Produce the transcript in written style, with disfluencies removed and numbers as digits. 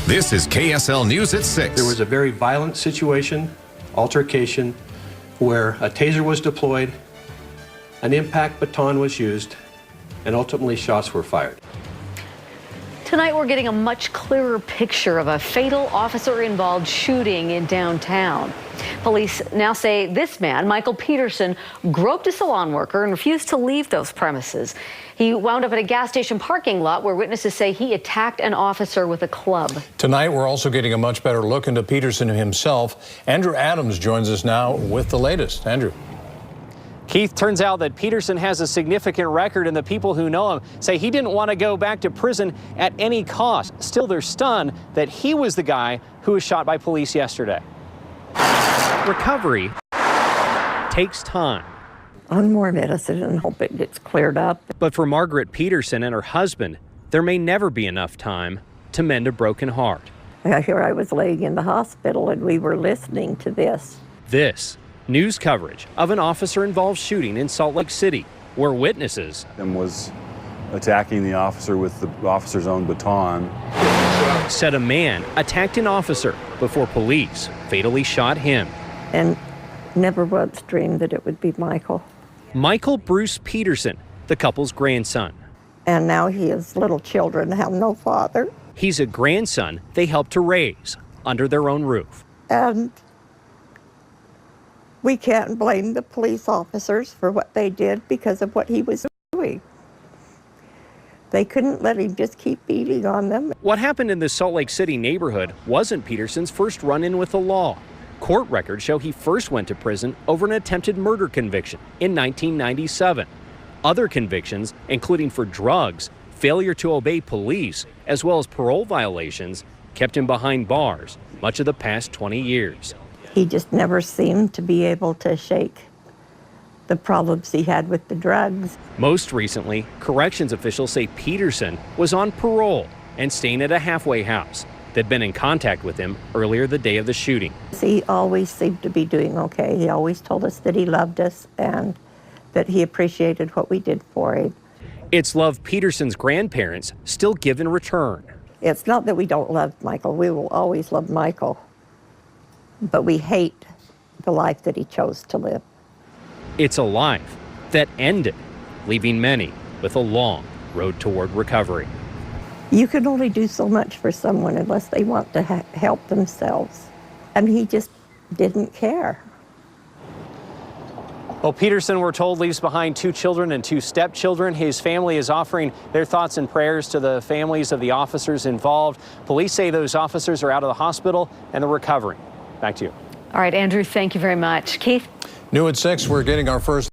This is KSL News at 6. There was a very violent situation, altercation, where a taser was deployed, an impact baton was used, and ultimately shots were fired. Tonight, we're getting a much clearer picture of a fatal officer-involved shooting in downtown. Police now say this man, Michael Peterson, groped a salon worker and refused to leave those premises. He wound up at a gas station parking lot where witnesses say he attacked an officer with a club. Tonight, we're also getting a much better look into Peterson himself. Andrew Adams joins us now with the latest. Andrew. Keith, turns out that Peterson has a significant record, and the people who know him say he didn't want to go back to prison at any cost. Still, they're stunned that he was the guy who was shot by police yesterday. Recovery takes time. On more medicine and hope it gets cleared up. But for Margaret Peterson and her husband, there may never be enough time to mend a broken heart. Here I was laying in the hospital and we were listening to this. This news coverage of an officer-involved shooting in Salt Lake City, where witnesses was attacking the officer with the officer's own baton. Said a man attacked an officer before police fatally shot him. And never once dreamed that it would be Michael. Michael Bruce Peterson, the couple's grandson. And now he has little children, have no father. He's a grandson they helped to raise under their own roof. And we can't blame the police officers for what they did because of what he was doing. They couldn't let him just keep beating on them. What happened in the Salt Lake City neighborhood wasn't Peterson's first run-in with the law. Court records show he first went to prison over an attempted murder conviction in 1997. Other convictions, including for drugs, failure to obey police, as well as parole violations, kept him behind bars much of the past 20 years. He just never seemed to be able to shake the problems he had with the drugs. Most recently, corrections officials say Peterson was on parole and staying at a halfway house. They'd been in contact with him earlier the day of the shooting. He always seemed to be doing okay. He always told us that he loved us and that he appreciated what we did for him. It's love Peterson's grandparents still give in return. It's not that we don't love Michael. We will always love Michael. But we hate the life that he chose to live. It's a life that ended, leaving many with a long road toward recovery. You can only do so much for someone unless they want to help themselves. And he just didn't care. Well, Peterson, we're told, leaves behind 2 children and 2 stepchildren. His family is offering their thoughts and prayers to the families of the officers involved. Police say those officers are out of the hospital and they're recovering. Back to you. All right, Andrew, thank you very much. Keith? New at 6, we're getting our first